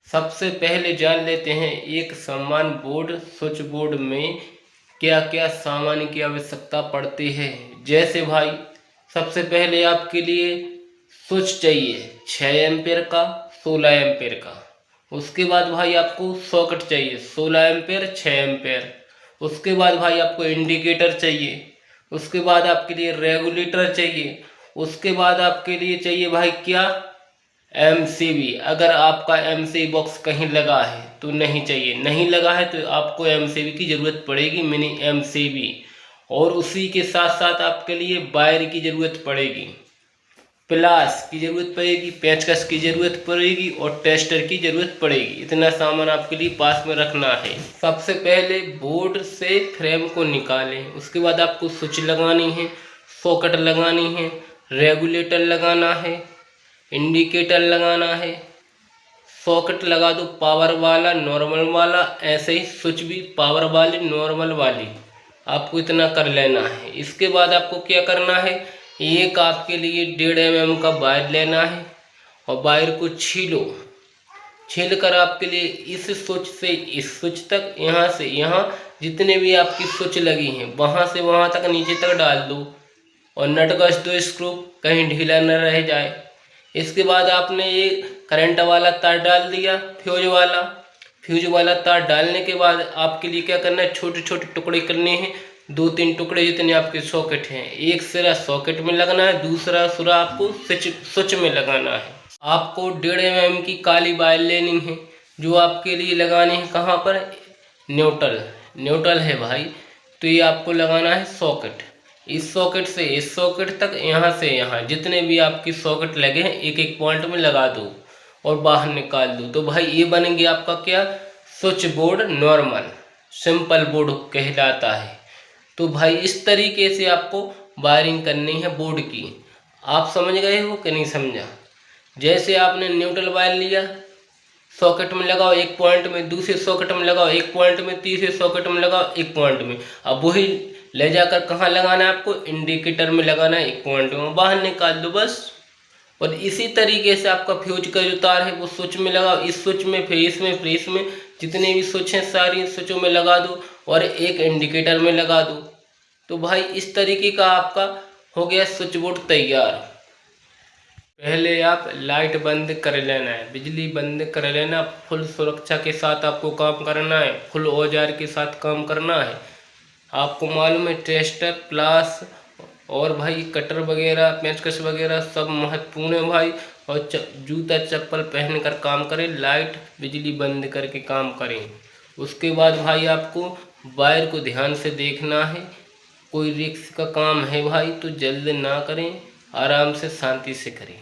सबसे पहले जान लेते हैं एक समान बोर्ड स्विच बोर्ड में क्या क्या सामान की आवश्यकता पड़ती है। जैसे भाई सबसे पहले आपके लिए स्विच चाहिए 6 एम्पेयर का 16 एम्पेयर का। उसके बाद भाई आपको सॉकेट चाहिए 16 एम्पेयर 6 एम्पेयर। उसके बाद भाई आपको इंडिकेटर चाहिए। उसके बाद आपके लिए रेगुलेटर चाहिए। उसके बाद आपके लिए चाहिए भाई क्या, एमसीबी। अगर आपका एमसीबी बॉक्स कहीं लगा है तो नहीं चाहिए, नहीं लगा है तो आपको एमसीबी की ज़रूरत पड़ेगी, मिनी एमसीबी। और उसी के साथ साथ आपके लिए वायर की ज़रूरत पड़ेगी, प्लास की ज़रूरत पड़ेगी, पेचकस की ज़रूरत पड़ेगी और टेस्टर की ज़रूरत पड़ेगी। इतना सामान आपके लिए पास में रखना है। सबसे पहले बोर्ड से फ्रेम को निकालें। उसके बाद आपको स्विच लगानी है, सॉकेट लगानी है, रेगुलेटर लगाना है, इंडिकेटर लगाना है। सॉकेट लगा दो पावर वाला नॉर्मल वाला, ऐसे ही स्विच भी पावर वाली नॉर्मल वाली। आपको इतना कर लेना है। इसके बाद आपको क्या करना है, एक आपके लिए 1.5 mm का वायर लेना है और वायर को छील कर आपके लिए इस स्विच से इस स्विच तक, यहाँ से यहाँ जितने भी आपकी स्विच लगी हैं वहाँ से वहाँ तक नीचे तक डाल दो और नट कस दो स्क्रू, कहीं ढीला न रह जाए। इसके बाद आपने ये करंट वाला तार डाल दिया, फ्यूज वाला तार डालने के बाद आपके लिए क्या करना है, छोटे छोटे टुकड़े करने हैं, 2-3 टुकड़े जितने आपके सॉकेट हैं। एक सिरा सॉकेट में लगना है, दूसरा सिरा आपको स्विच में लगाना है। आपको 1.5 mm की काली वायर लेनी है जो आपके लिए लगानी है कहाँ पर, न्यूट्रल है भाई। तो ये आपको लगाना है सॉकेट, इस सॉकेट से इस सॉकेट तक, यहाँ से यहाँ जितने भी आपकी सॉकेट लगे हैं एक एक पॉइंट में लगा दो और बाहर निकाल दो। तो भाई ये बनेंगे आपका क्या, switch board normal simple board कहलाता है। तो भाई इस तरीके से आपको वायरिंग करनी है बोर्ड की। आप समझ गए हो कि नहीं समझा। जैसे आपने न्यूट्रल वायर लिया, सॉकेट में लगाओ एक पॉइंट में, दूसरे सॉकेट में लगाओ एक पॉइंट में, तीसरे सॉकेट में लगाओ एक पॉइंट में। अब वही ले जाकर कहाँ लगाना है आपको, इंडिकेटर में लगाना है एक पॉइंट में, बाहर निकाल दो बस। और इसी तरीके से आपका फ्यूज का जो तार है वो स्विच में लगाओ, इस स्विच में फिर इसमें जितने भी स्विच हैं सारी स्विचों में लगा दो और एक इंडिकेटर में लगा दो। तो भाई इस तरीके का आपका हो गया स्विच बोर्ड तैयार। पहले आप लाइट बंद कर लेना है, बिजली बंद कर लेना, फुल सुरक्षा के साथ आपको काम करना है, फुल औजार के साथ काम करना है। आपको मालूम है टेस्टर प्लास और भाई कटर वगैरह पेचकस वगैरह सब महत्वपूर्ण है भाई। और जूता चप्पल पहन कर काम करें, लाइट बिजली बंद करके काम करें। उसके बाद भाई आपको वायर को ध्यान से देखना है। कोई रिस्क का काम है भाई तो जल्द ना करें, आराम से शांति से करें।